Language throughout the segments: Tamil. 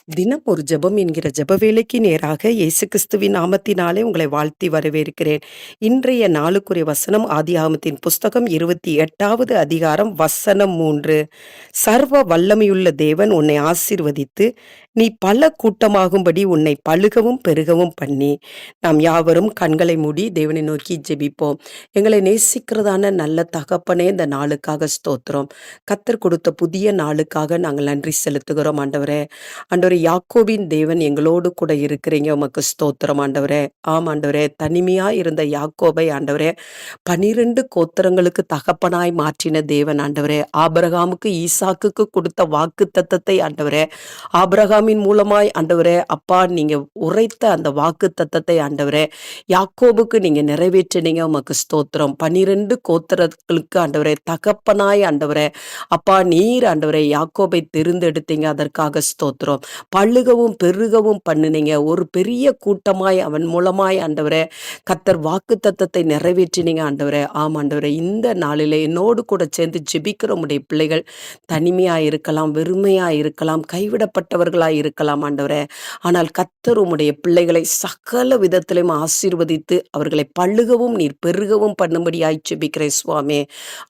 தினம் ஒரு ஜெபம் என்கிற ஜெப வேலைக்கு நேராக இயேசு கிறிஸ்துவின் நாமத்தினாலே உங்களை வாழ்த்தி வரவேற்கிறேன். இன்றைய நாளுக்குரிய வசனம் ஆதியாகமத்தின் புஸ்தகம் 28வது அதிகாரம் வசனம் 3. சர்வ வல்லமையுள்ள தேவன் உன்னை ஆசீர்வதித்து நீ பல கூட்டமாகும்படி உன்னை பலுகவும் பெருகவும் பண்ணி. நாம் யாவரும் கண்களை மூடி தேவனை நோக்கி ஜெபிப்போம். எங்களை நேசிக்கிறதான நல்ல தகப்பனே, இந்த நாளுக்காக ஸ்தோத்திரம். கர்த்தர் கொடுத்த புதிய நாளுக்காக நாங்கள் நன்றி செலுத்துகிறோம் ஆண்டவரே. ஆண்டவரே, யாக்கோபின் தேவன் எங்களோடு கூட இருக்கிறீங்க, உமக்கு ஸ்தோத்திரம் ஆண்டவரே. ஆம் ஆண்டவரே, தனிமையா இருந்த யாக்கோபை ஆண்டவரே 12 கோத்திரங்களுக்கு தகப்பனாய் மாற்றின தேவன் ஆண்டவரே. ஆபிரகாமுக்கு ஈசாக்குக்கு கொடுத்த வாக்கு தத்தத்தை ஆண்டவரே, ஆபிரகாமின் மூலமாய் ஆண்டவரே அப்பா நீங்க உரைத்த அந்த வாக்கு தத்தத்தை ஆண்டவரே யாக்கோபுக்கு நீங்க நிறைவேற்றினீங்க, உமக்கு ஸ்தோத்திரம். 12 கோத்திரங்களுக்கு ஆண்டவரே தகப்பனாய் ஆண்டவரே அப்பா நீர் ஆண்டவரே யாக்கோபை தெரிந்தெடுத்தீங்க, அதற்காக ஸ்தோத்திரம். பல்லுகவும் பெருகவும் பண்ணினீங்க, ஒரு பெரிய கூட்டமாய் அவன் மூலமாய் ஆண்டவரே கர்த்தர் வாக்கு தத்தத்தை நிறைவேற்றினீங்க ஆண்டவரே. ஆம் ஆண்டவரே, இந்த நாளிலே என்னோடு கூட சேர்ந்து ஜெபிக்கிற உம்முடைய பிள்ளைகள் தனிமையா இருக்கலாம், வெறுமையா இருக்கலாம், கைவிடப்பட்டவர்களாய் இருக்கலாம் ஆண்டவரே. ஆனால் கர்த்தர் உம்முடைய பிள்ளைகளை சகல விதத்திலும் ஆசீர்வதித்து அவர்களை பல்லுகவும் நீர் பெருகவும் பண்ணும்படியாய் ஜெபிக்கிறேன் சுவாமி.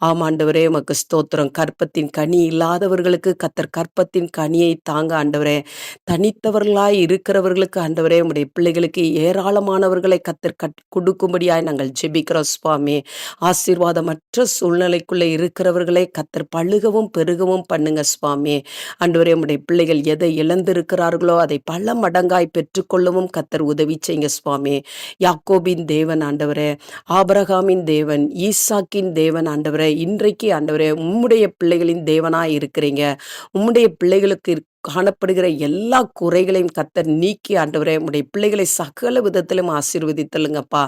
ஆம் ஆண்டவரே, உமக்கு ஸ்தோத்திரம். கற்பத்தின் கனி இல்லாதவர்களுக்கு கர்த்தர் கற்பத்தின் கனியை தாங்க ஆண்டவரே. தனித்தவர்களாய் இருக்கிறவர்களுக்கு ஆண்டவரே உம்முடைய பிள்ளைகளுக்கு ஏராளமானவர்களை கர்த்தர் கொடுக்கும்படியாய் நாங்கள் ஜெபிக்கிறோம் சுவாமி. ஆசீர்வாதமற்ற சூழ்நிலைக்குள்ளே இருக்கிறவர்களை கர்த்தர் பழுகவும் பெருகவும் பண்ணுங்க சுவாமி. ஆண்டவரே, உம்முடைய பிள்ளைகள் எதை இழந்திருக்கிறார்களோ அதை பல மடங்காய் பெற்றுக்கொள்ளவும் கர்த்தர் உதவி செய்யுங்க சுவாமி. யாக்கோபின் தேவன் ஆண்டவரே, ஆபிரகாமின் தேவன், ஈசாக்கின் தேவன் ஆண்டவரே, இன்றைக்கு ஆண்டவரே உம்முடைய பிள்ளைகளின் தேவனாய் இருக்கிறீங்க. உம்முடைய பிள்ளைகளுக்கு காணப்படுகிற எல்லா குறைகளையும் கர்த்தர் நீக்கி ஆண்டவரே உம்முடைய பிள்ளைகளை சகல விதத்திலும் ஆசீர்வதித்தலுங்கப்பா.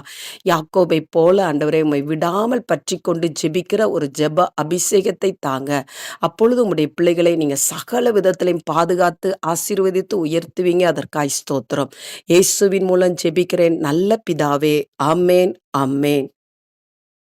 யாக்கோபை போல ஆண்டவரே உம்மை விடாமல் பற்றி கொண்டு ஜெபிக்கிற ஒரு ஜெப அபிஷேகத்தை தாங்க. அப்பொழுது உம்முடைய பிள்ளைகளை நீங்க சகல விதத்திலையும் பாதுகாத்து ஆசீர்வதித்து உயர்த்துவீங்க, அதற்காய் ஸ்தோத்திரம். இயேசுவின் மூலம் ஜெபிக்கிறேன் நல்ல பிதாவே. ஆமேன், ஆமேன்.